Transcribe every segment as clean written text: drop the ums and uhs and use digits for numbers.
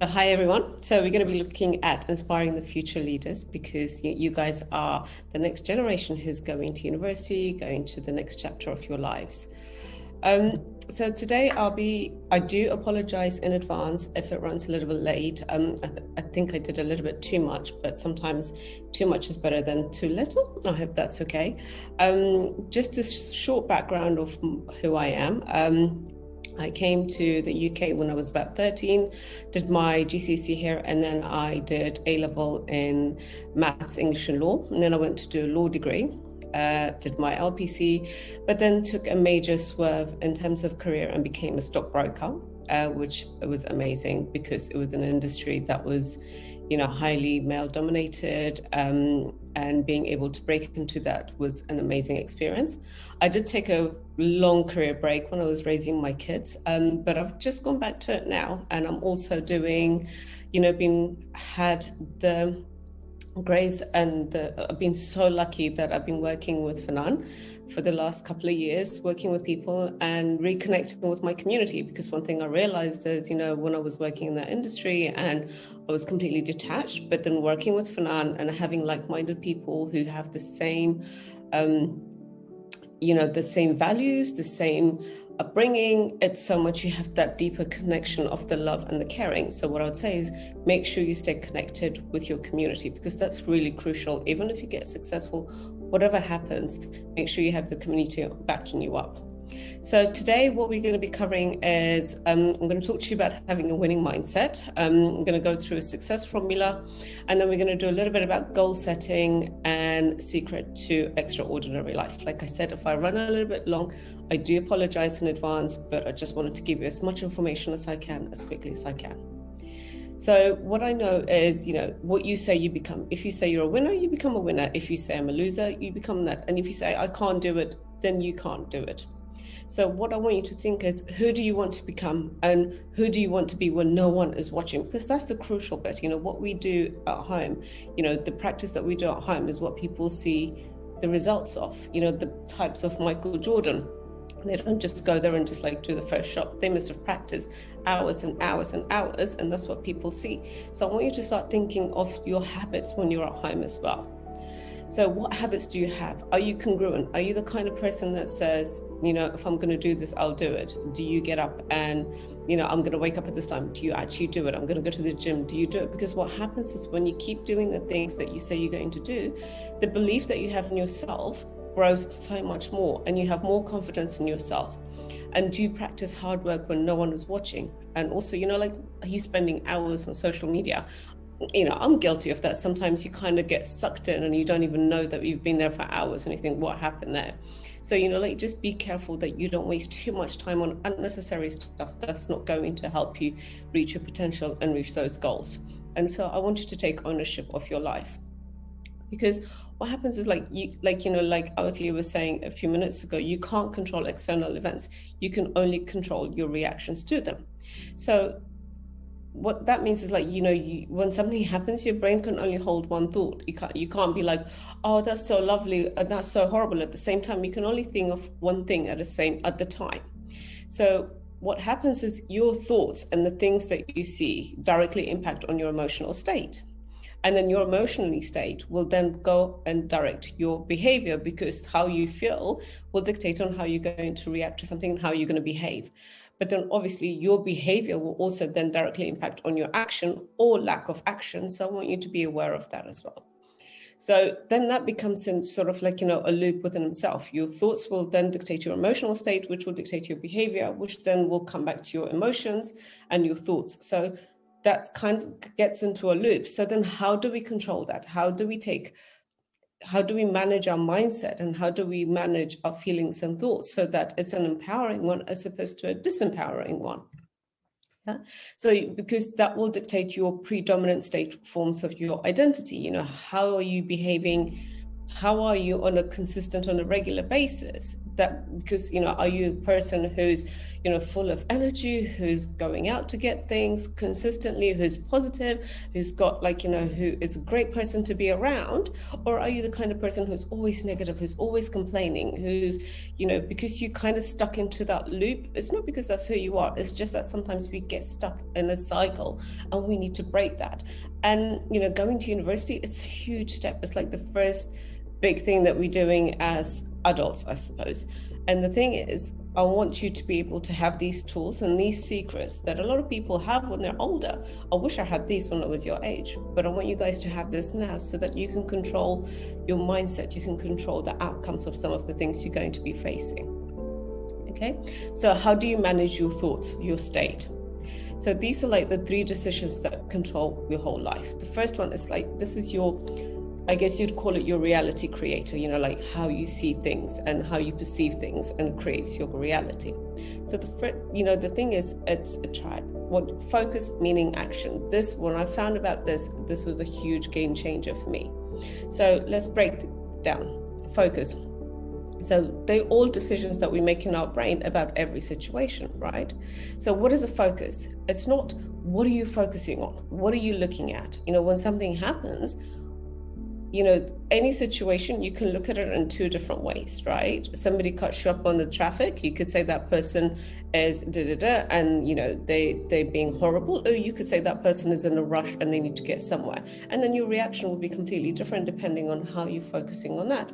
Hi everyone. So we're going to be looking at inspiring the future leaders because you guys are the next generation who's going to university, going to the next chapter of your lives. So today I do apologize in advance if it runs a little bit late. I think I did a little bit too much, but sometimes too much is better than too little. I hope that's okay. Just a short background of who I am. I came to the UK when I was about 13, did my GCSE here, and then I did A-level in maths, English and law. And then I went to do a law degree, did my LPC, but then took a major swerve in terms of career and became a stockbroker, which was amazing because it was an industry that was, highly male dominated, and being able to break into that was an amazing experience. I did take a long career break when I was raising my kids, but I've just gone back to it now, and I'm also doing, had the grace and I've been so lucky that I've been working with FNAN for the last couple of years, working with people and reconnecting with my community. Because one thing I realized is, when I was working in that industry and I was completely detached, but then working with FNAN and having like-minded people who have the same, the same values, the same upbringing, it's so much, you have that deeper connection of the love and the caring. So what I would say is make sure you stay connected with your community, because that's really crucial. Even if you get successful, whatever happens, make sure you have the community backing you up. So today what we're going to be covering is, I'm going to talk to you about having a winning mindset. I'm going to go through a success formula, and then we're going to do a little bit about goal setting and secret to extraordinary life. Like I said, if I run a little bit long, I do apologize in advance, but I just wanted to give you as much information as I can, as quickly as I can. So what I know is, what you say you become. If you say you're a winner, you become a winner. If you say I'm a loser, you become that. And if you say I can't do it, then you can't do it. So what I want you to think is, who do you want to become and who do you want to be when no one is watching? Because that's the crucial bit. What we do at home, the practice that we do at home is what people see the results of. The types of Michael Jordan. They don't just go there and just do the first shot. They must have practiced hours and hours and hours, and that's what people see. So I want you to start thinking of your habits when you're at home as well. So what habits do you have? Are you congruent? Are you the kind of person that says, if I'm going to do this, I'll do it? Do you get up and, I'm going to wake up at this time? Do you actually do it? I'm going to go to the gym. Do you do it? Because what happens is when you keep doing the things that you say you're going to do, the belief that you have in yourself grows so much more, and you have more confidence in yourself. And you practice hard work when no one is watching. And also, are you spending hours on social media? I'm guilty of that. Sometimes you kind of get sucked in and you don't even know that you've been there for hours and you think, what happened there? So, just be careful that you don't waste too much time on unnecessary stuff that's not going to help you reach your potential and reach those goals. And so I want you to take ownership of your life, because what happens is like Awati was saying a few minutes ago, you can't control external events. You can only control your reactions to them. So what that means is when something happens, your brain can only hold one thought. You can't be like, oh, that's so lovely and that's so horrible. At the same time, you can only think of one thing at the time. So what happens is your thoughts and the things that you see directly impact on your emotional state. And then your emotional state will then go and direct your behavior, because how you feel will dictate on how you're going to react to something and how you're going to behave. But then obviously your behavior will also then directly impact on your action or lack of action. So I want you to be aware of that as well. So then that becomes in sort of a loop within itself. Your thoughts will then dictate your emotional state, which will dictate your behavior, which then will come back to your emotions and your thoughts. So that kind of gets into a loop. So then how do we control that? How do we manage our mindset, and how do we manage our feelings and thoughts so that it's an empowering one as opposed to a disempowering one? Yeah. So because that will dictate your predominant state forms of your identity. How are you behaving how are you on a regular basis? That, because, are you a person who's, full of energy, who's going out to get things consistently, who's positive, who's got who is a great person to be around? Or are you the kind of person who's always negative, who's always complaining, who's, because you kind of stuck into that loop? It's not because that's who you are, it's just that sometimes we get stuck in a cycle and we need to break that. And, going to university, it's a huge step. It's like the first big thing that we're doing as adults, I suppose. And the thing is, I want you to be able to have these tools and these secrets that a lot of people have when they're older. I wish I had these when I was your age, but I want you guys to have this now so that you can control your mindset, you can control the outcomes of some of the things you're going to be facing. Okay, so how do you manage your thoughts, your state? So these are like the 3 decisions that control your whole life. The first one is like, this is your, I guess you'd call it your reality creator, like how you see things and how you perceive things, and it creates your reality. So the thing is, it's a tribe. What focus, meaning action. This, when I found about this was a huge game changer for me. So let's break down. Focus. So they're all decisions that we make in our brain about every situation, right? So what is a focus? It's not what are you focusing on? What are you looking at? When something happens, any situation, you can look at it in 2 different ways, right? Somebody cuts you up on the traffic, you could say that person is and they're being horrible, or you could say that person is in a rush and they need to get somewhere, and then your reaction will be completely different depending on how you're focusing on that.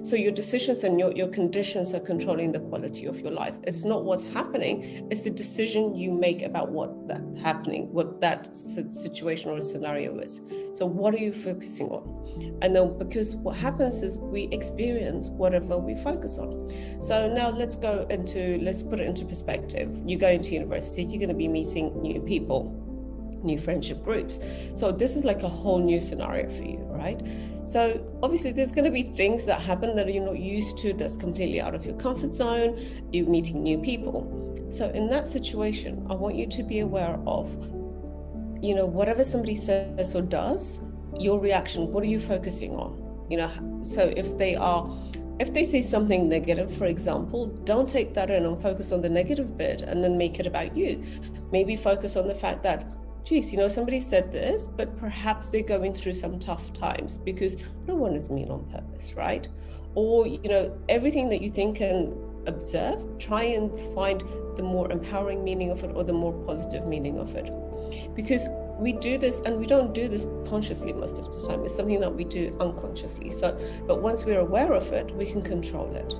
So your decisions and your conditions are controlling the quality of your life. It's not what's happening, it's the decision you make about what that situation or scenario is. So what are you focusing on? And then, because what happens is we experience whatever we focus on. So now let's put it into perspective. You go into university, you're going to be meeting new people, new friendship groups. So this is like a whole new scenario for you, right? So obviously there's going to be things that happen that you're not used to, that's completely out of your comfort zone. You're meeting new people. So in that situation, I want you to be aware of, whatever somebody says or does, your reaction, what are you focusing on? So if they say something negative, for example, don't take that in and focus on the negative bit and then make it about you. Maybe focus on the fact that, geez, somebody said this, but perhaps they're going through some tough times, because no one is mean on purpose, right? Or, everything that you think and observe, try and find the more empowering meaning of it or the more positive meaning of it. Because we do this, and we don't do this consciously most of the time. It's something that we do unconsciously. But once we're aware of it, we can control it.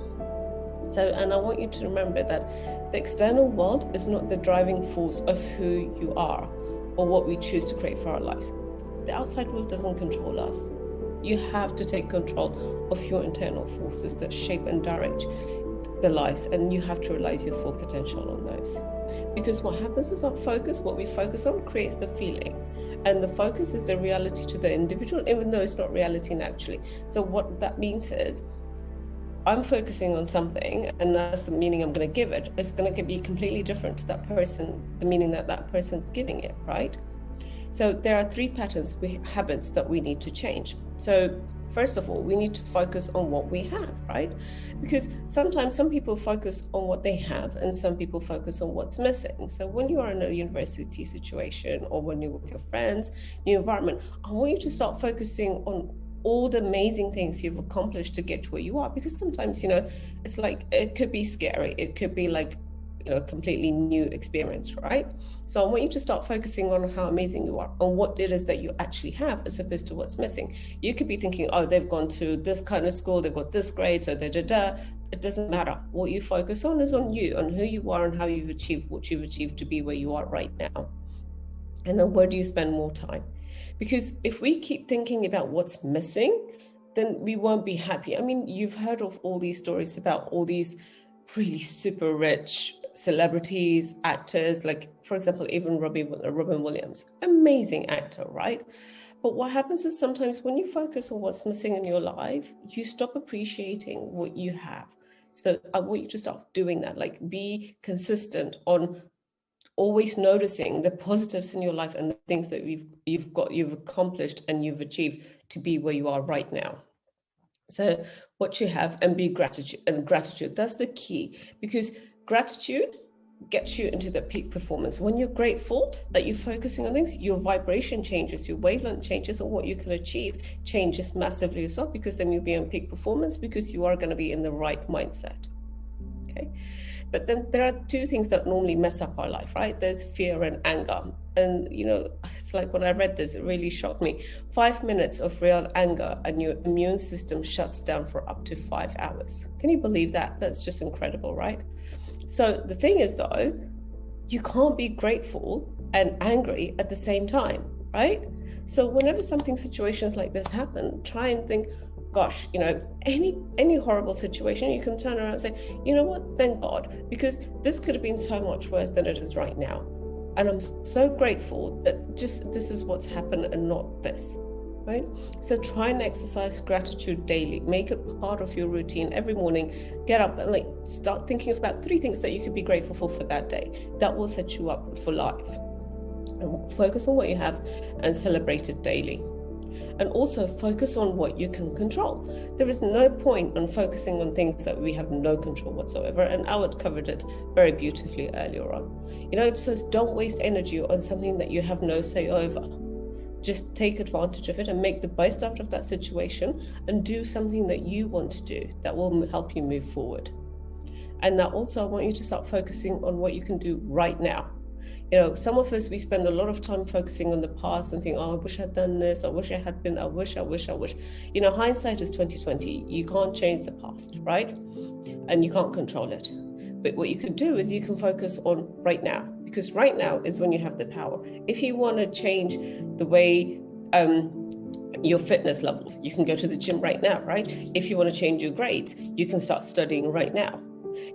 So, and I want you to remember that the external world is not the driving force of who you are or what we choose to create for our lives. The outside world doesn't control us. You have to take control of your internal forces that shape and direct the lives, and you have to realize your full potential on those. Because what happens is our focus, what we focus on, creates the feeling, and the focus is the reality to the individual, even though it's not reality naturally. So what that means is, I'm focusing on something, and that's the meaning I'm going to give it. It's going to be completely different to that person, the meaning that person's giving it, right? So there are 3 patterns, habits that we need to change. So first of all, we need to focus on what we have, right? Because sometimes some people focus on what they have and some people focus on what's missing. So when you are in a university situation or when you're with your friends, new environment, I want you to start focusing on all the amazing things you've accomplished to get to where you are. Because sometimes, it's like, it could be scary. It could be like, completely new experience, right? So I want you to start focusing on how amazing you are, on what it is that you actually have, as opposed to what's missing. You could be thinking, oh, they've gone to this kind of school, they've got this grade, so da-da-da. It doesn't matter. What you focus on is on you, on who you are and how you've achieved what you've achieved to be where you are right now. And then where do you spend more time? Because if we keep thinking about what's missing, then we won't be happy. I mean, you've heard of all these stories about all these really super rich celebrities, actors, like, for example, even Robin Williams, amazing actor, right? But what happens is sometimes when you focus on what's missing in your life, you stop appreciating what you have. So I want you to start doing that, like be consistent on always noticing the positives in your life and the things that you've accomplished and you've achieved to be where you are right now. So what you have, and be gratitude, that's the key, because gratitude gets you into the peak performance. When you're grateful that you're focusing on things, your vibration changes, your wavelength changes, and what you can achieve changes massively as well, because then you'll be on peak performance because you are going to be in the right mindset. Okay. But then there are two things that normally mess up our life, right? There's fear and anger. And, it's like when I read this, it really shocked me. 5 minutes of real anger and your immune system shuts down for up to 5 hours. Can you believe that? That's just incredible, right? So the thing is, though, you can't be grateful and angry at the same time, right? So whenever situations like this happen, try and think, gosh, any horrible situation, you can turn around and say, you know what, thank God, because this could have been so much worse than it is right now. And I'm so grateful that just this is what's happened and not this, right? So try and exercise gratitude daily. Make it part of your routine every morning. Get up and start thinking about 3 things that you could be grateful for that day. That will set you up for life. And focus on what you have and celebrate it daily. And also focus on what you can control. There is no point on focusing on things that we have no control whatsoever. And Howard covered it very beautifully earlier on. So don't waste energy on something that you have no say over. Just take advantage of it and make the best out of that situation and do something that you want to do that will help you move forward. And now also I want you to start focusing on what you can do right now. Some of us, we spend a lot of time focusing on the past and think, oh, I wish I'd done this. I wish I had been, I wish. Hindsight is 20/20. You can't change the past, right? And you can't control it. But what you can do is you can focus on right now, because right now is when you have the power. If you want to change the way your fitness levels, you can go to the gym right now, right? If you want to change your grades, you can start studying right now.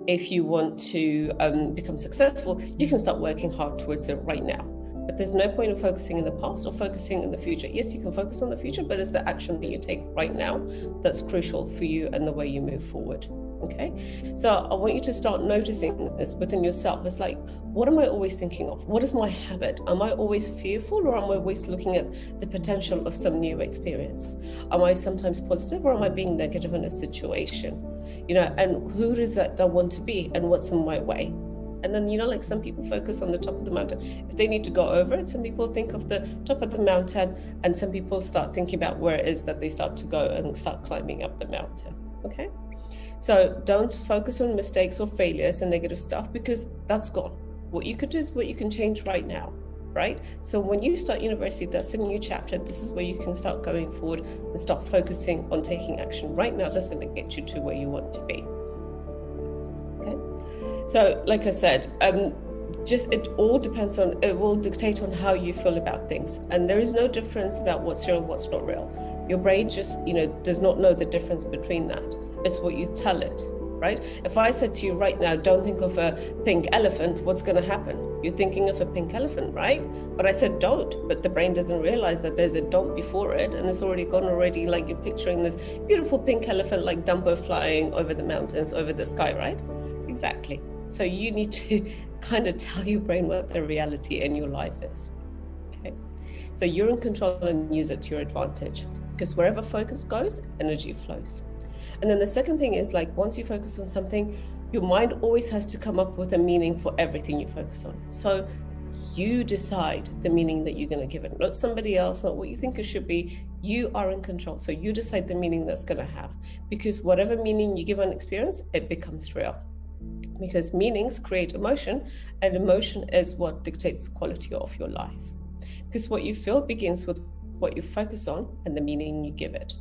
If you want to become successful, you can start working hard towards it right now. But there's no point in focusing in the past or focusing in the future. Yes, you can focus on the future, but it's the action that you take right now that's crucial for you and the way you move forward. Okay, so I want you to start noticing this within yourself. It's like, what am I always thinking of? What is my habit? Am I always fearful, or am I always looking at the potential of some new experience? Am I sometimes positive, or am I being negative in a situation? And who is that I want to be, and what's in my way? And then, some people focus on the top of the mountain. If they need to go over it, some people think of the top of the mountain, and some people start thinking about where it is that they start to go and start climbing up the mountain. Okay. So don't focus on mistakes or failures and negative stuff, because that's gone. What you could do is what you can change right now, right? So when you start university, that's a new chapter. This is where you can start going forward and start focusing on taking action right now. That's going to get you to where you want to be. Okay. So like I said, it all depends on, it will dictate on how you feel about things. And there is no difference about what's real and what's not real. Your brain just, does not know the difference between that. It's what you tell it, right? If I said to you right now, don't think of a pink elephant, what's going to happen? You're thinking of a pink elephant, right? But I said don't, but the brain doesn't realize that there's a don't before it, and it's already gone already, like you're picturing this beautiful pink elephant like Dumbo flying over the mountains, over the sky, right? Exactly. So you need to kind of tell your brain what the reality in your life is. Okay. So you're in control and use it to your advantage, because wherever focus goes, energy flows. And then the second thing is, once you focus on something, your mind always has to come up with a meaning for everything you focus on. So you decide the meaning that you're going to give it, not somebody else, not what you think it should be. You are in control. So you decide the meaning that's going to have, because whatever meaning you give an experience, it becomes real. Because meanings create emotion, and emotion is what dictates the quality of your life. Because what you feel begins with what you focus on and the meaning you give it.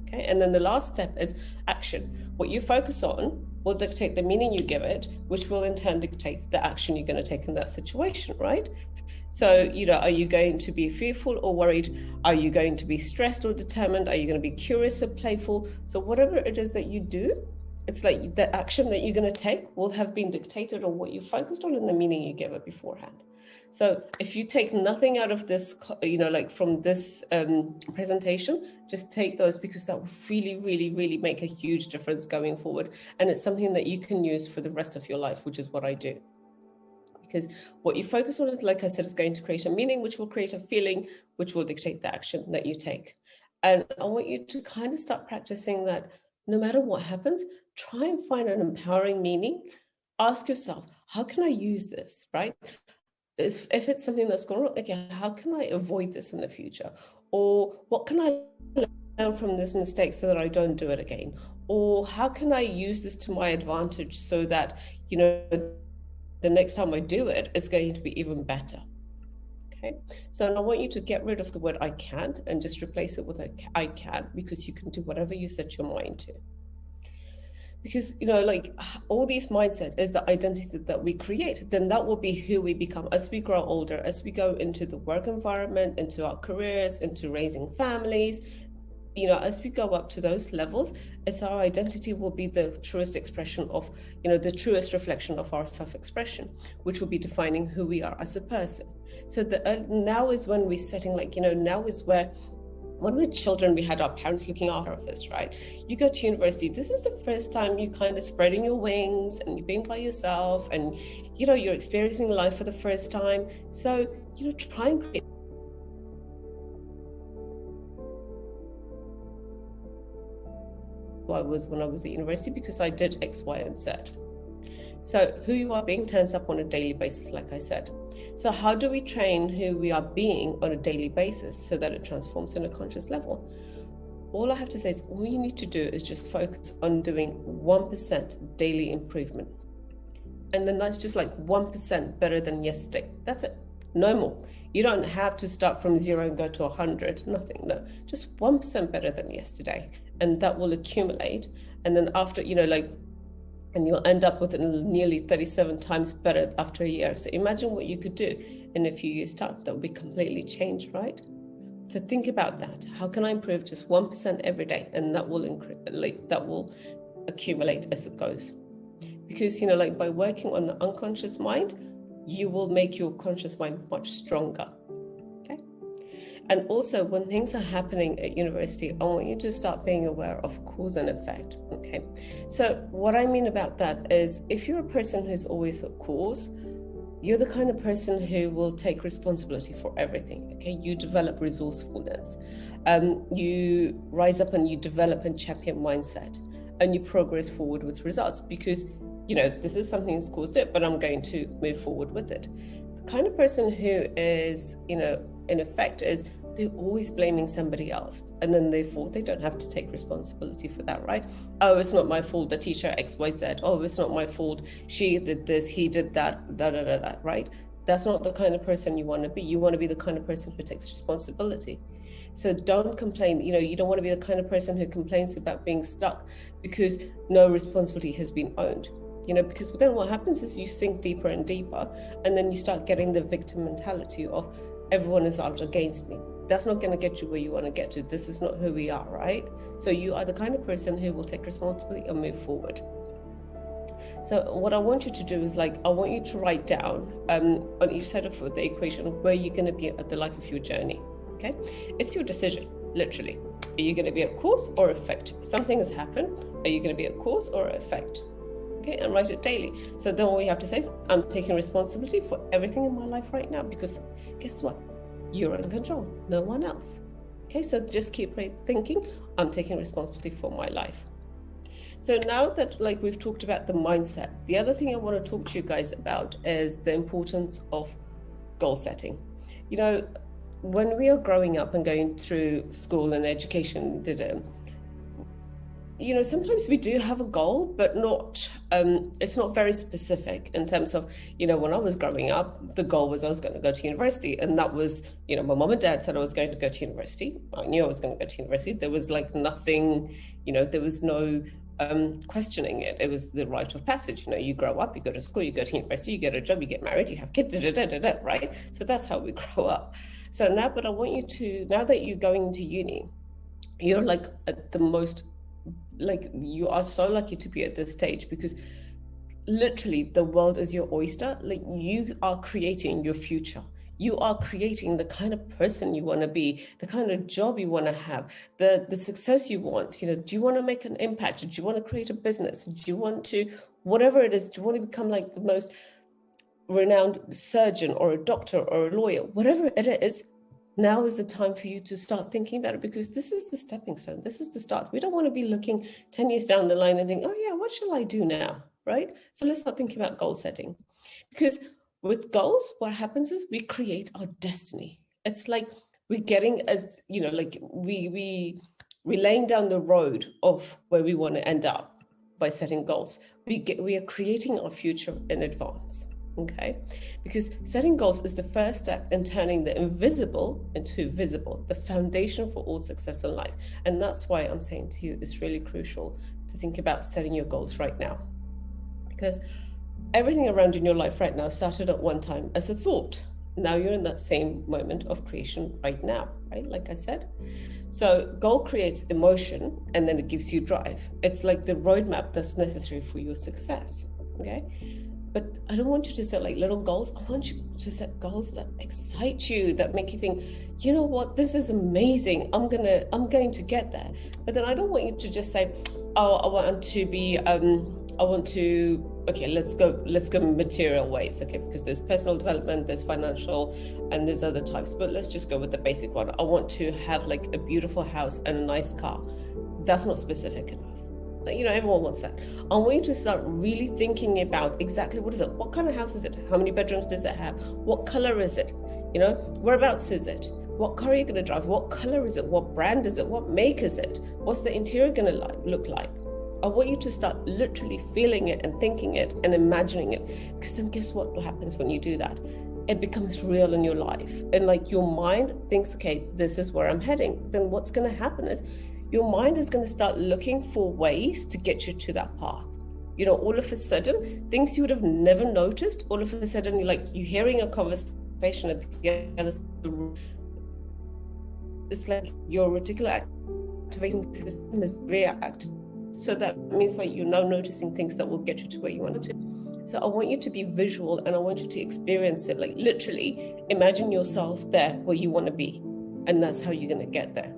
Okay, and then the last step is action. What you focus on will dictate the meaning you give it, which will in turn dictate the action you're going to take in that situation, right? So, are you going to be fearful or worried? Are you going to be stressed or determined? Are you going to be curious or playful? So whatever it is that you do, it's like the action that you're going to take will have been dictated on what you focused on and the meaning you give it beforehand. So if you take nothing out of this, from this presentation, just take those, because that will really, really, really make a huge difference going forward. And it's something that you can use for the rest of your life, which is what I do. Because what you focus on is, like I said, is going to create a meaning, which will create a feeling, which will dictate the action that you take. And I want you to kind of start practicing that no matter what happens, try and find an empowering meaning. Ask yourself, how can I use this, right? If it's something that's going wrong, okay, how can I avoid this in the future? Or what can I learn from this mistake so that I don't do it again? Or how can I use this to my advantage so that, the next time I do it, it's going to be even better? Okay, so I want you to get rid of the word I can't and just replace it with I can, because you can do whatever you set your mind to. Because, like all these mindset is the identity that we create, then that will be who we become as we grow older, as we go into the work environment, into our careers, into raising families. As we go up to those levels, it's our identity will be the truest expression of, the truest reflection of our self-expression, which will be defining who we are as a person. So now is when we're setting, now is where, when we're children, we had our parents looking after us, right? You go to university, this is the first time you kind of spreading your wings and you're being by yourself, and you're experiencing life for the first time. So try and create who I was when I was at university, because I did X, Y, and Z. So who you are being turns up on a daily basis, like I said. So how do we train who we are being on a daily basis so that it transforms in a conscious level? All I have to say is all you need to do is just focus on doing 1% daily improvement. And then that's just like 1% better than yesterday. That's it. No more. You don't have to start from 0 and go to 100. Nothing. No, just 1% better than yesterday. And that will accumulate. And then after, and you'll end up with nearly 37 times better after a year. So imagine what you could do in a few years' time. That would be completely changed, right? So think about that. How can I improve just 1% every day? And that will accumulate as it goes. Because, by working on the unconscious mind, you will make your conscious mind much stronger. Okay. And also, when things are happening at university, I want you to start being aware of cause and effect. Okay. So what I mean about that is, if you're a person who's always a cause, you're the kind of person who will take responsibility for everything. Okay. You develop resourcefulness. You rise up and you develop and champion mindset, and you progress forward with results, because this is something that's caused it, but I'm going to move forward with it. The kind of person who is, in effect, is they're always blaming somebody else, and then therefore they don't have to take responsibility for that, right? Oh, it's not my fault, the teacher XYZ. Oh, it's not my fault, she did this, he did that, right? That's not the kind of person you want to be. You want to be the kind of person who takes responsibility. So don't complain. You don't want to be the kind of person who complains about being stuck because no responsibility has been owned. Because then what happens is you sink deeper and deeper, and then you start getting the victim mentality of everyone is out against me. That's not going to get you where you want to get to. This is not who we are, right? So you are the kind of person who will take responsibility and move forward. So what I want you to do is, I want you to write down on each side of the equation of where you're going to be at the life of your journey. Okay, it's your decision, literally. Are you going to be at cause or effect? Something has happened. Are you going to be at cause or effect? Okay, and write it daily. So then what you have to say is, I'm taking responsibility for everything in my life right now, because guess what? You're in control, no one else. Okay, so just keep thinking, I'm taking responsibility for my life. So now that we've talked about the mindset, the other thing I want to talk to you guys about is the importance of goal setting. When we are growing up and going through school and education, sometimes we do have a goal, but it's not very specific in terms of, when I was growing up, the goal was I was going to go to university. And that was, my mom and dad said I was going to go to university. I knew I was going to go to university. There was nothing, there was no questioning it. It was the rite of passage. You grow up, you go to school, you go to university, you get a job, you get married, you have kids, right? So that's how we grow up. So now, but I want you to, now that you're going to uni, you're at the most, you are so lucky to be at this stage, because literally the world is your oyster. You are creating your future. You are creating the kind of person you want to be, the kind of job you want to have, the success you want. Do you want to make an impact? Do you want to create a business? Do you want to, whatever it is, do you want to become the most renowned surgeon or a doctor or a lawyer? Whatever it is, now is the time for you to start thinking about it, because this is the stepping stone. This is the start. We don't want to be looking 10 years down the line and think, oh yeah, what shall I do now, right? So let's start thinking about goal setting, because with goals, what happens is we create our destiny. It's like we're getting, as you know, like we're laying down the road of where we want to end up by setting goals. We are creating our future in advance. Okay, because setting goals is the first step in turning the invisible into visible, the foundation for all success in life. And that's why I'm saying to you, it's really crucial to think about setting your goals right now, because everything around in your life right now started at one time as a thought. Now you're in that same moment of creation right now, right? Like I said. So goal creates emotion, and then it gives you drive. It's like the roadmap that's necessary for your success. Okay. But I don't want you to set like little goals. I want you to set goals that excite you, that make you think, you know what, this is amazing. I'm going to get there. But then I don't want you to just say, oh, I want to, okay, let's go material ways, okay, because there's personal development, there's financial, and there's other types. But let's just go with the basic one. I want to have like a beautiful house and a nice car. That's not specific enough. You know, everyone wants that. I want you to start really thinking about exactly what is it? What kind of house is it? How many bedrooms does it have? What color is it? You know, whereabouts is it? What car are you going to drive? What color is it? What brand is it? What make is it? What's the interior going to look like? I want you to start literally feeling it and thinking it and imagining it, because then guess what happens when you do that? It becomes real in your life. And like your mind thinks, okay, this is where I'm heading. Then what's going to happen is your mind is going to start looking for ways to get you to that path. You know, all of a sudden, things you would have never noticed, all of a sudden, you're hearing a conversation at the other side of the room. It's like your reticular activating system is reactive. So that means like you're now noticing things that will get you to where you want to. So I want you to be visual, and I want you to experience it. Like literally imagine yourself there where you want to be. And that's how you're going to get there.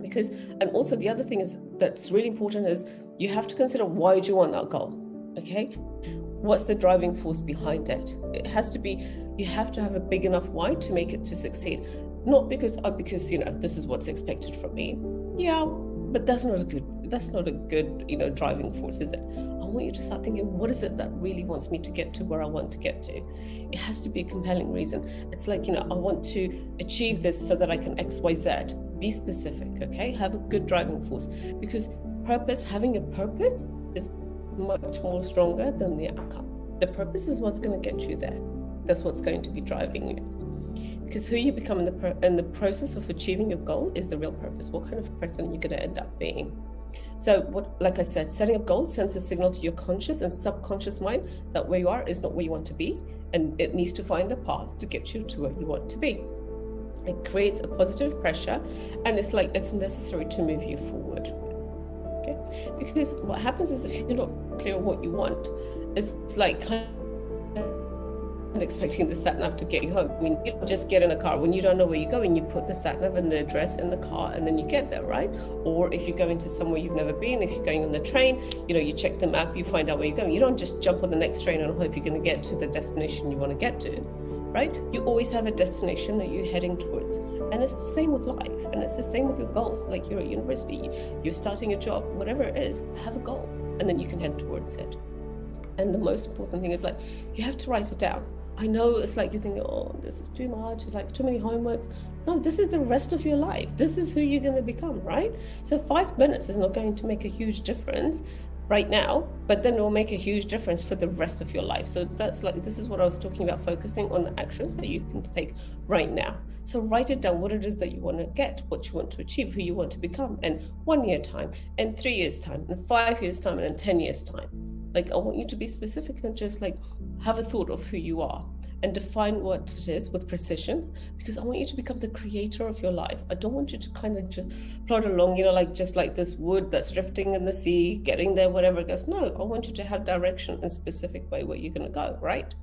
Because, and also the other thing is that's really important is you have to consider, why do you want that goal? Okay, what's the driving force behind it? It has to be, you have to have a big enough why to make it to succeed. Not because you know, this is what's expected from me. Yeah, but that's not a good you know, driving force, is it? I want you to start thinking, what is it that really wants me to get to where I want to get to? It has to be a compelling reason. It's like, you know, I want to achieve this so that I can X, Y, Z. Be specific, okay? Have a good driving force, because having a purpose is much more stronger than the outcome. The purpose is what's going to get you there. That's what's going to be driving you. Because who you become in the process of achieving your goal is the real purpose. What kind of person you're going to end up being. So like I said, setting a goal sends a signal to your conscious and subconscious mind that where you are is not where you want to be, and it needs to find a path to get you to where you want to be. It creates a positive pressure, and it's like it's necessary to move you forward. Okay, because what happens is if you're not clear on what you want, it's like kind of expecting the sat nav to get you home. I mean, you don't just get in a car when you don't know where you're going. You put the sat nav and the address in the car, and then you get there, right? Or if you're going to somewhere you've never been, if you're going on the train, you know, you check the map, you find out where you're going. You don't just jump on the next train and hope you're going to get to the destination you want to get to, right? You always have a destination that you're heading towards, and it's the same with life, and it's the same with your goals. Like you're at university, you're starting a job, whatever it is, have a goal, and then you can head towards it. And the most important thing is like you have to write it down. I know it's like you think, oh, this is too much, it's like too many homeworks. No, this is the rest of your life. This is who you're going to become, right? So 5 minutes is not going to make a huge difference right now, but then it will make a huge difference for the rest of your life. So that's like, this is what I was talking about, focusing on the actions that you can take right now. So write it down, what it is that you want to get, what you want to achieve, who you want to become in 1 year time, in 3 years time, in 5 years time, and in 10 years time. Like, I want you to be specific and just like have a thought of who you are and define what it is with precision, because I want you to become the creator of your life. I don't want you to kind of just plod along, you know, like just like this wood that's drifting in the sea, getting there, whatever it goes. No, I want you to have direction and specific way where you're going to go, right?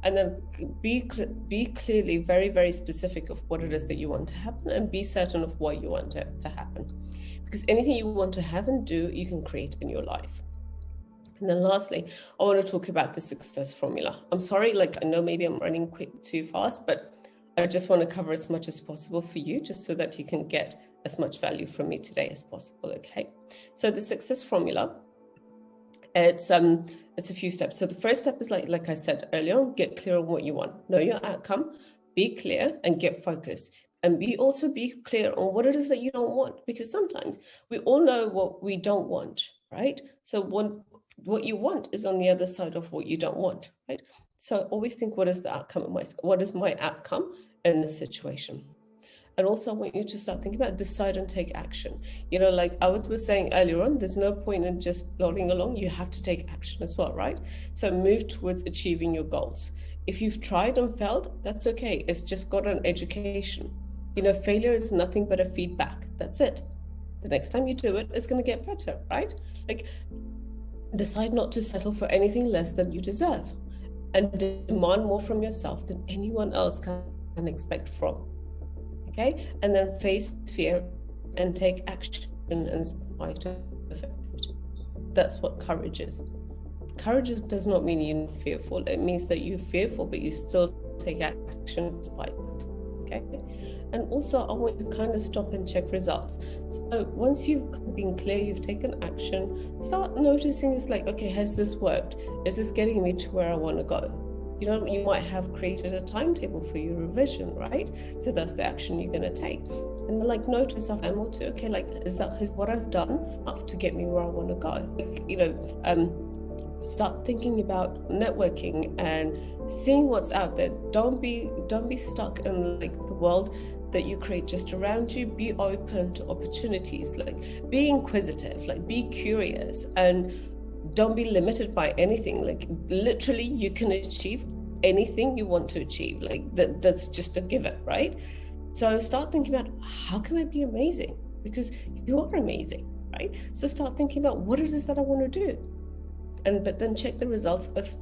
And then be clearly very, very specific of what it is that you want to happen, and be certain of why you want it to happen. Because anything you want to have and do, you can create in your life. And then lastly, I want to talk about the success formula. I'm sorry, like I know maybe I'm running too fast, but I just want to cover as much as possible for you, just so that you can get as much value from me today as possible. Okay. So the success formula, it's a few steps. So the first step is like I said earlier, get clear on what you want. Know your outcome, be clear, and get focused. And also be clear on what it is that you don't want, because sometimes we all know what we don't want, right? So what you want is on the other side of what you don't want, right? So always think, what is the outcome of what is my outcome in this situation? And also I want you to start thinking about, decide and take action. You know, like I was saying earlier on, there's no point in just plodding along. You have to take action as well, right? So move towards achieving your goals. If you've tried and failed, that's okay. It's just got an education. You know, failure is nothing but a feedback. That's it. The next time you do it, it's going to get better, right? Like, decide not to settle for anything less than you deserve, and demand more from yourself than anyone else can expect from. Okay? And then face fear and take action in spite of it. That's what courage is. Courage does not mean you're fearful. It means that you're fearful, but you still take action despite it. Okay? And also, I want you to kind of stop and check results. So once you've been clear, you've taken action, start noticing, it's like, okay, has this worked? Is this getting me to where I want to go? You know, you might have created a timetable for your revision, right? So that's the action you're going to take. And like, notice if I'm to, okay, like, is what I've done enough to get me where I want to go? Like, you know, start thinking about networking and seeing what's out there. Don't be stuck in like the world that you create just around you. Be open to opportunities, like be inquisitive, like be curious, and don't be limited by anything. Like literally you can achieve anything you want to achieve. Like that's just a given, right? So start thinking about, how can I be amazing? Because you are amazing, right? So start thinking about what it is that I want to do. But then check the results if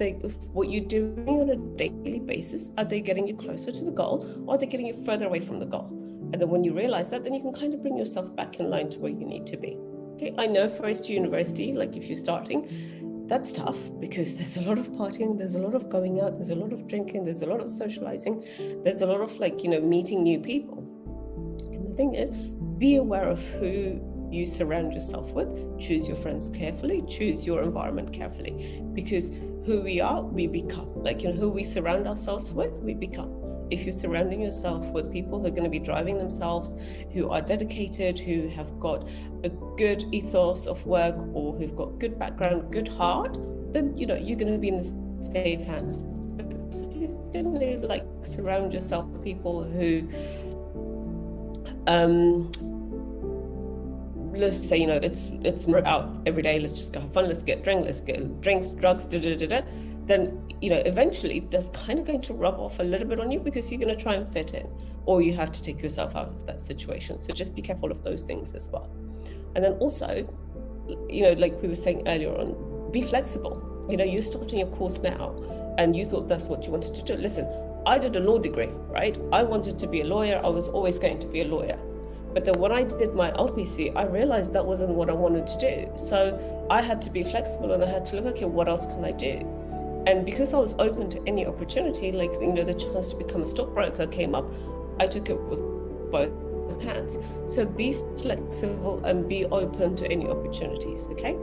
what you're doing on a daily basis, are they getting you closer to the goal, or are they getting you further away from the goal? And then when you realize that, then you can kind of bring yourself back in line to where you need to be. Okay, I know first university, like if you're starting, that's tough because there's a lot of partying, there's a lot of going out, there's a lot of drinking, there's a lot of socializing, there's a lot of like, you know, meeting new people. And the thing is, be aware of who you surround yourself with. Choose your friends carefully, choose your environment carefully, because who we are, we become. Like, you know, who we surround ourselves with, we become. If you're surrounding yourself with people who are going to be driving themselves, who are dedicated, who have got a good ethos of work, or who've got good background, good heart, then, you know, you're going to be in the safe hands. But you're going to like surround yourself with people who let's say, you know, it's out every day, let's just go have fun, let's get drinks, drugs, then, you know, eventually that's kind of going to rub off a little bit on you, because you're going to try and fit in, or you have to take yourself out of that situation. So just be careful of those things as well. And then also, you know, like we were saying earlier on, be flexible. You know, you're starting your course now and you thought that's what you wanted to do. Listen, I did a law degree, right? I wanted to be a lawyer. I was always going to be a lawyer. But then when I did my LPC, I realized that wasn't what I wanted to do. So I had to be flexible and I had to look, okay, what else can I do? And because I was open to any opportunity, like, you know, the chance to become a stockbroker came up, I took it with both hands. So be flexible and be open to any opportunities, okay?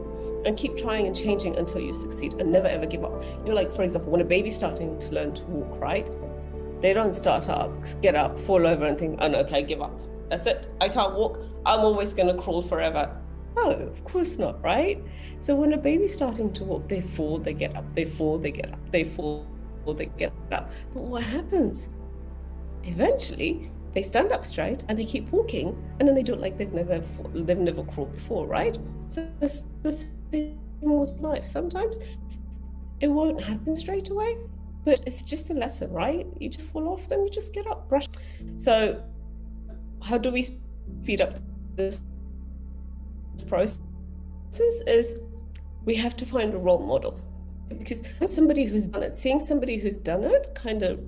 And keep trying and changing until you succeed, and never ever give up. You know, like, for example, when a baby's starting to learn to walk, right? They don't start up, get up, fall over and think, oh no, okay, give up. That's it. I can't walk. I'm always going to crawl forever. No, of course not, right? So when a baby's starting to walk, they fall, they get up, they fall, they get up, they fall, they get up. But what happens? Eventually, they stand up straight and they keep walking, and then they do it like they've never crawled before, right? So that's the same with life. Sometimes it won't happen straight away, but it's just a lesson, right? You just fall off, then you just get up, brush. So how do we speed up this process? Is we have to find a role model, because somebody who's done it, seeing somebody who's done it kind of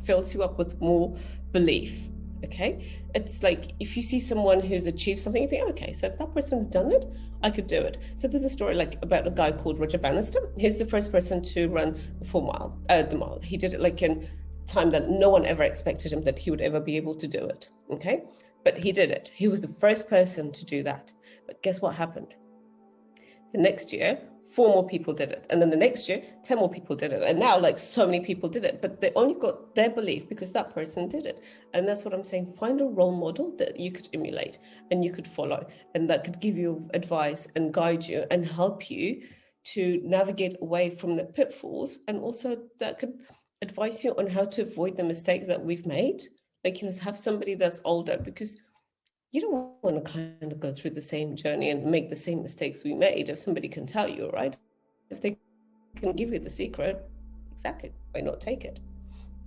fills you up with more belief. Okay, it's like if you see someone who's achieved something, you think, okay, so if that person's done it, I could do it. So there's a story like about a guy called Roger Bannister. He's the first person to run the 4 mile, the mile. He did it like in time that no one ever expected him that he would ever be able to do it. Okay, but he did it. He was the first person to do that. But guess what happened? The next year, 4 more people did it. And then the next year, 10 more people did it. And now, like, so many people did it, but they only got their belief because that person did it. And that's what I'm saying. Find a role model that you could emulate and you could follow, and that could give you advice and guide you and help you to navigate away from the pitfalls. And also that could advise you on how to avoid the mistakes that we've made. Like, you know, have somebody that's older, because you don't want to kind of go through the same journey and make the same mistakes we made. If somebody can tell you, right? If they can give you the secret, exactly, why not take it?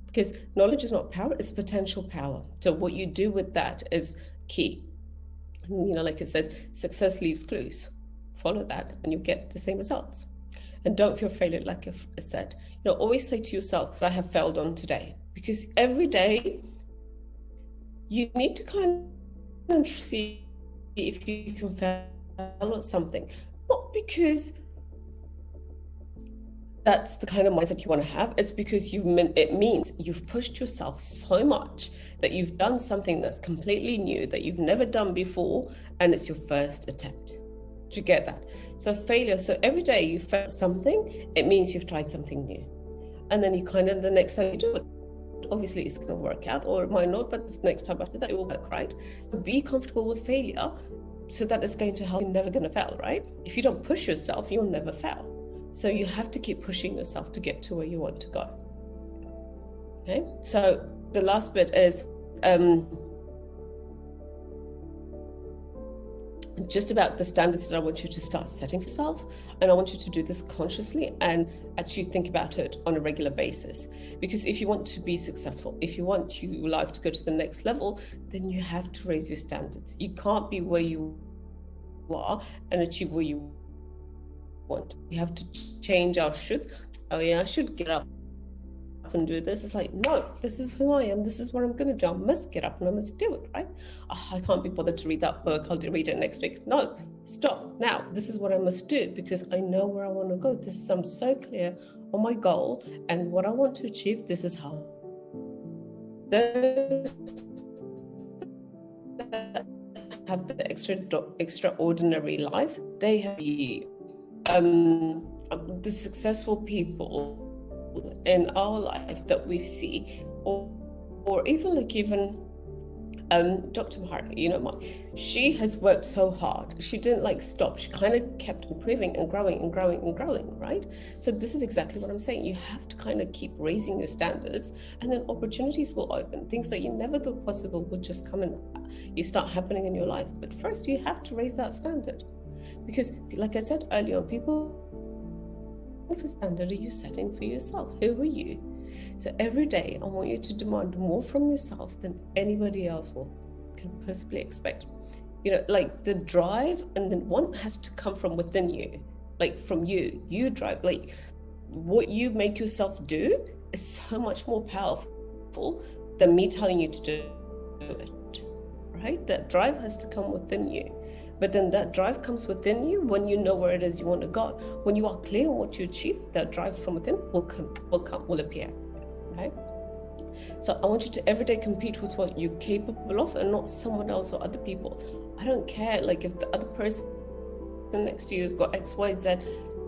Because knowledge is not power, it's potential power. So what you do with that is key. You know, like it says, success leaves clues. Follow that and you'll get the same results. And don't fear failure, like I said. You know, always say to yourself, I have failed on today. Because every day you need to kind and see if you can fail at something, not because that's the kind of mindset you want to have. It's because it means you've pushed yourself so much that you've done something that's completely new that you've never done before, and it's your first attempt. Do you get that? So failure. So every day you fail something, it means you've tried something new, and then you kind of the next time you do it, obviously it's going to work out, or it might not, but the next time after that it will work, right? So be comfortable with failure, so that it's going to help. You're never going to fail, right? If you don't push yourself, you'll never fail. So you have to keep pushing yourself to get to where you want to go. Okay, so the last bit is just about the standards that I want you to start setting for yourself. And I want you to do this consciously and actually think about it on a regular basis. Because if you want to be successful, if you want your life to go to the next level, then you have to raise your standards. You can't be where you are and achieve where you want. You have to change our shoulds. Oh yeah, I should get up and do this. It's like, no, this is who I am. This is what I'm going to do. I must get up and I must do it, right? Oh, I can't be bothered to read that book. I'll read it next week. No, stop. Now, this is what I must do because I know where I want to go. I'm so clear on my goal and what I want to achieve. This is how. Those that have the extraordinary life, they have the successful people in our life that we see, or even Dr. Mahari, you know, she has worked so hard. She didn't stop. She kind of kept improving and growing and growing and growing, right? So this is exactly what I'm saying. You have to kind of keep raising your standards, and then opportunities will open. Things that you never thought possible will just come and you start happening in your life. But first, you have to raise that standard, because, like I said earlier, people. What standard are you setting for yourself? Who are you? So every day, I want you to demand more from yourself than anybody else can possibly expect. You know, like the drive and the want has to come from within you, like from you. You drive, like what you make yourself do is so much more powerful than me telling you to do it, right? That drive has to come within you. But then that drive comes within you when you know where it is you want to go. When you are clear on what you achieve, that drive from within will appear. Okay? So I want you to every day compete with what you're capable of and not someone else or other people. I don't care, like if the other person next to you has got X, Y, Z,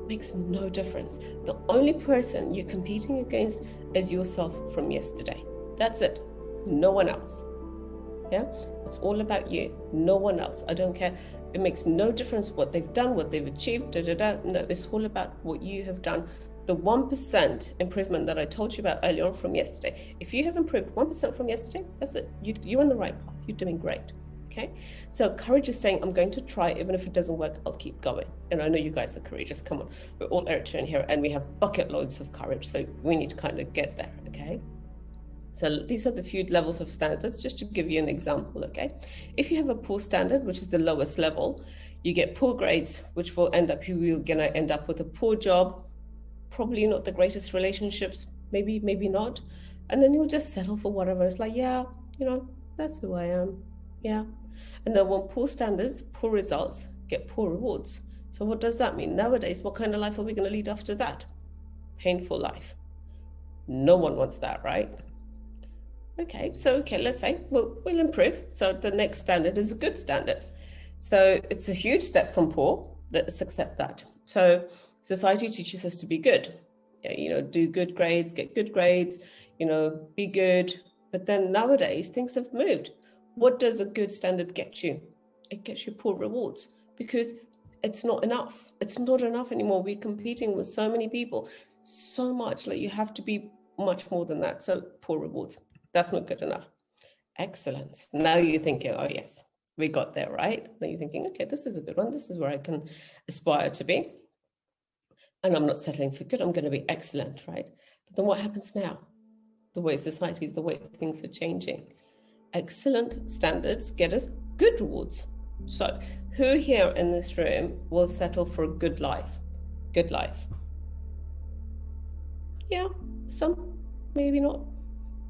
makes no difference. The only person you're competing against is yourself from yesterday. That's it. No one else. Yeah, it's all about you, no one else. I don't care. It makes no difference what they've done, what they've achieved. No, it's all about what you have done. The 1% improvement that I told you about earlier on from yesterday. If you have improved 1% from yesterday, that's it. You're on the right path. You're doing great. Okay. So courage is saying, I'm going to try, even if it doesn't work, I'll keep going. And I know you guys are courageous. Come on, we're all Eritrean here, and we have bucket loads of courage. So we need to kind of get there. Okay. So these are the few levels of standards, just to give you an example, okay? If you have a poor standard, which is the lowest level, you get poor grades, which will end up, you're gonna end up with a poor job, probably not the greatest relationships, maybe not. And then you'll just settle for whatever. It's like, yeah, you know, that's who I am, yeah. And then when poor standards, poor results, get poor rewards. So what does that mean? Nowadays, what kind of life are we gonna lead after that? Painful life. No one wants that, right? Okay, so let's say we'll improve. So the next standard is a good standard. So it's a huge step from poor. Let's accept that. So society teaches us to be good. Do good grades, get good grades, be good. But then nowadays things have moved. What does a good standard get you? It gets you poor rewards, because it's not enough. It's not enough anymore. We're competing with so many people, so much, like you have to be much more than that. So poor rewards. That's not good enough. Excellent. Now you're thinking, oh yes, we got there, right? Now you're thinking, okay, this is a good one. This is where I can aspire to be. And I'm not settling for good. I'm going to be excellent, right? But then what happens now? The way society is, the way things are changing. Excellent standards get us good rewards. So who here in this room will settle for a good life? Good life. Yeah, some, maybe not.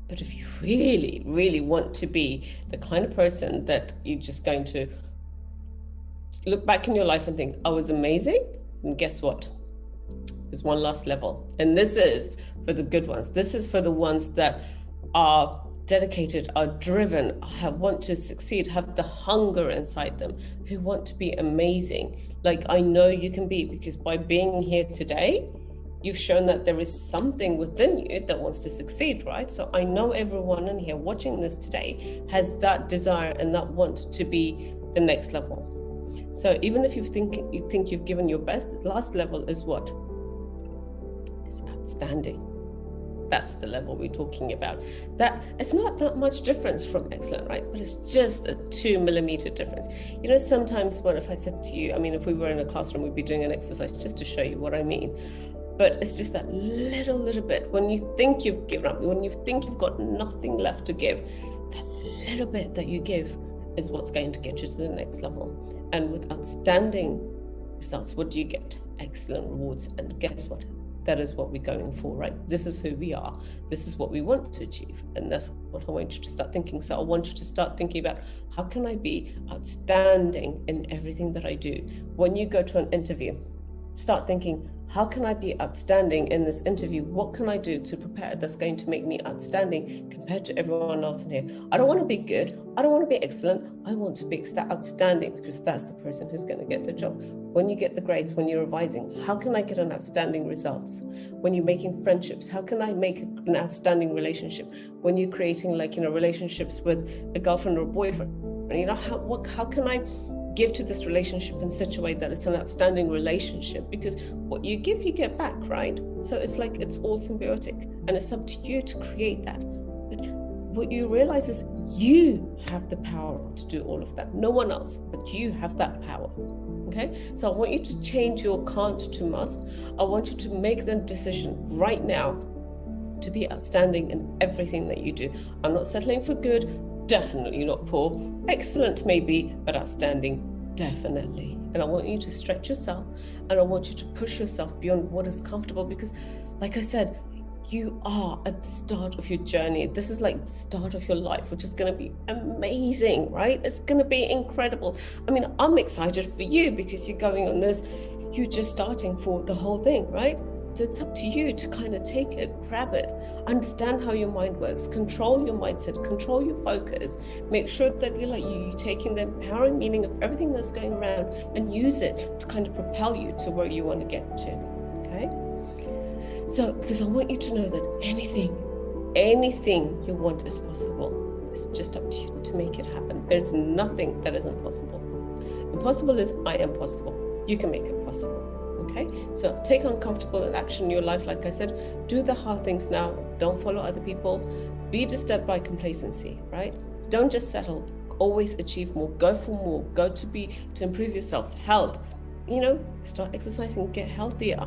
But if you really, really want to be the kind of person that you're just going to look back in your life and think, I was amazing, and guess what? There's one last level. And this is for the good ones. This is for the ones that are dedicated, are driven, want to succeed, have the hunger inside them, who want to be amazing. Like I know you can be, because by being here today, you've shown that there is something within you that wants to succeed, right? So I know everyone in here watching this today has that desire and that want to be the next level. So even if you think you've given your best, the last level is what? It's outstanding. That's the level we're talking about. That it's not that much difference from excellent, right? But it's just a 2 millimeter difference. Sometimes if I said to you, if we were in a classroom, we'd be doing an exercise just to show you what I mean. But it's just that little bit. When you think you've given up, when you think you've got nothing left to give, that little bit that you give is what's going to get you to the next level. And with outstanding results, what do you get? Excellent rewards. And guess what? That is what we're going for, right? This is who we are. This is what we want to achieve. And that's what I want you to start thinking. So I want you to start thinking about, how can I be outstanding in everything that I do? When you go to an interview, start thinking, how can I be outstanding in this interview? What can I do to prepare that's going to make me outstanding compared to everyone else in here? I don't want to be good. I don't want to be excellent. I want to be outstanding, because that's the person who's going to get the job. When you get the grades, when you're revising, how can I get an outstanding results? When you're making friendships, how can I make an outstanding relationship? When you're creating relationships with a girlfriend or a boyfriend, how can I give to this relationship in such a way that it's an outstanding relationship? Because what you give, you get back, right? So it's like it's all symbiotic, and it's up to you to create that. But what you realize is you have the power to do all of that. No one else, but you have that power. Okay, so I want you to change your can't to must. I want you to make the decision right now to be outstanding in everything that you do. I'm not settling for good. Definitely not poor. Excellent maybe, but outstanding definitely. And I want you to stretch yourself, and I want you to push yourself beyond what is comfortable, because like I said, you are at the start of your journey. This is like the start of your life, which is going to be amazing, right? It's going to be incredible. I'm excited for you, because you're going on this, you're just starting for the whole thing, right? So it's up to you to kind of take it, grab it, understand how your mind works, control your mindset, control your focus, make sure that you're taking the empowering meaning of everything that's going around and use it to kind of propel you to where you want to get to, okay? So, because I want you to know that anything you want is possible. It's just up to you to make it happen. There's nothing that isn't possible. Impossible is I am possible. You can make it possible. Okay, so take uncomfortable action in your life. Like I said, do the hard things now. Don't follow other people. Be disturbed by complacency, right? Don't just settle. Always achieve more. Go for more. Go to improve yourself. Health, start exercising, get healthier.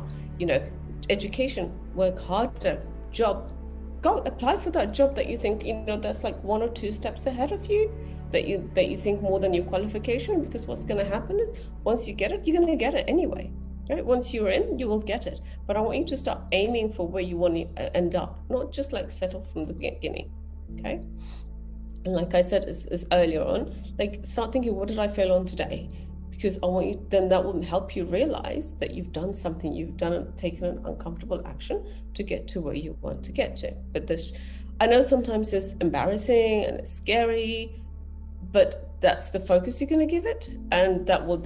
Education, work harder. Job, go apply for that job that you think that's like 1 or 2 steps ahead of you. That you think more than your qualification. Because what's going to happen is once you get it, you're going to get it anyway. Right? Once you're in, you will get it. But I want you to start aiming for where you want to end up, not just settle from the beginning. Okay. And like I said is earlier on, start thinking, what did I fail on today? Because I want you, then that will help you realize that you've done something, taken an uncomfortable action to get to where you want to get to. But I know sometimes it's embarrassing and it's scary, but that's the focus you're going to give it, and that will,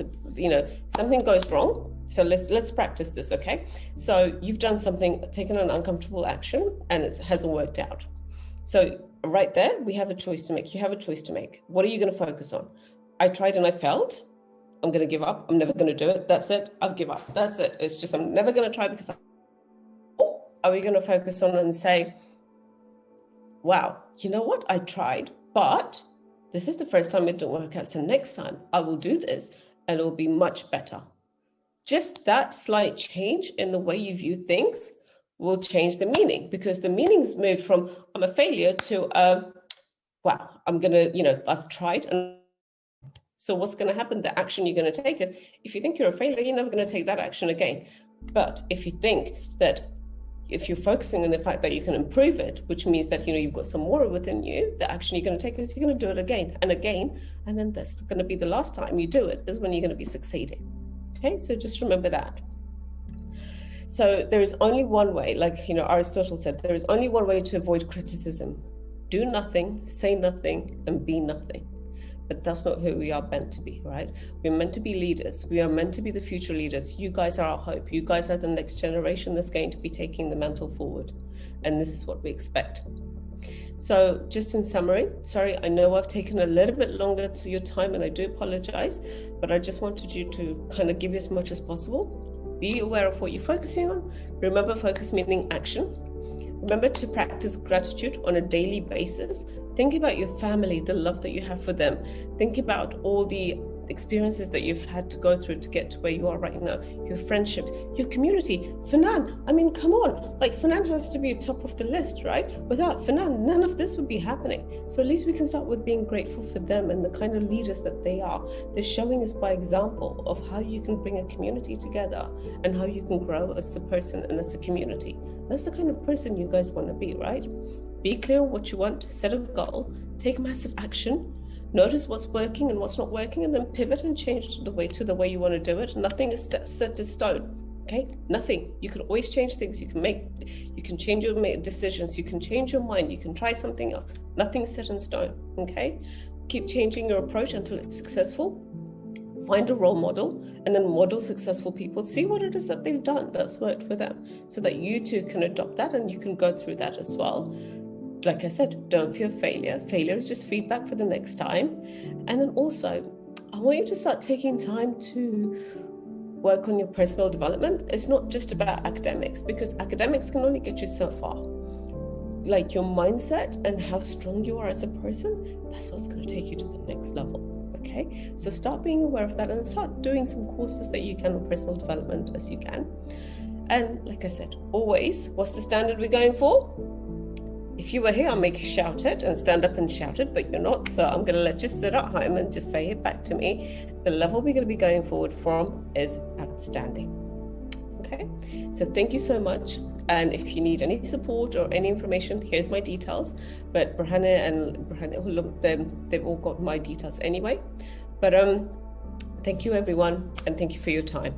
something goes wrong. So let's practice this, okay? So you've done something, taken an uncomfortable action, and it hasn't worked out. So right there, we have a choice to make. You have a choice to make. What are you going to focus on? I tried and I failed. I'm going to give up. I'm never going to do it. That's it. I've given up. That's it. It's just, I'm never going to try because are we going to focus on and say, wow, you know what? I tried, but this is the first time it didn't work out. So next time I will do this and it will be much better. Just that slight change in the way you view things will change the meaning, because the meaning's moved from I'm a failure to, wow, I'm going to, I've tried. And so what's going to happen? The action you're going to take is, if you think you're a failure, you're never going to take that action again. But if you think that, if you're focusing on the fact that you can improve it, which means that, you've got some more within you, the action you're going to take is you're going to do it again and again. And then that's going to be the last time you do it is when you're going to be succeeding. Okay, so just remember that. So there is only one way, like, Aristotle said, there is only one way to avoid criticism. Do nothing, say nothing, and be nothing. But that's not who we are meant to be, right? We're meant to be leaders. We are meant to be the future leaders. You guys are our hope. You guys are the next generation that's going to be taking the mantle forward. And this is what we expect. So just in summary, sorry, I know I've taken a little bit longer to your time and I do apologize, but I just wanted you to kind of give you as much as possible. Be aware of what you're focusing on. Remember, focus meaning action. Remember to practice gratitude on a daily basis. Think about your family, the love that you have for them. Think about all the experiences that you've had to go through to get to where you are right now, your friendships, your community. FNAN, I mean, come on, like FNAN has to be top of the list, right? Without FNAN, none of this would be happening. So at least we can start with being grateful for them and the kind of leaders that they are. They're showing us by example of how you can bring a community together and how you can grow as a person and as a community. That's the kind of person you guys want to be, right? Be clear on what you want, set a goal, take massive action, notice what's working and what's not working, and then pivot and change the way you want to do it. Nothing is set in stone, okay? Nothing. You can always change things. You can change your decisions. You can change your mind. You can try something else. Nothing's set in stone, okay? Keep changing your approach until it's successful. Find a role model and then model successful people. See what it is that they've done that's worked for them so that you too can adopt that and you can go through that as well. Like I said, don't fear failure. Failure is just feedback for the next time. And then also, I want you to start taking time to work on your personal development. It's not just about academics, because academics can only get you so far. Like your mindset and how strong you are as a person, that's what's going to take you to the next level. Okay, so start being aware of that and start doing some courses that you can on personal development as you can. And like I said, always, what's the standard we're going for? If you were here, I'll make you shout it and stand up and shout it, but you're not. So I'm going to let you sit at home and just say it back to me. The level we're going to be going forward from is outstanding. Okay, so thank you so much. And if you need any support or any information, here's my details. But they've all got my details anyway. But thank you, everyone, and thank you for your time.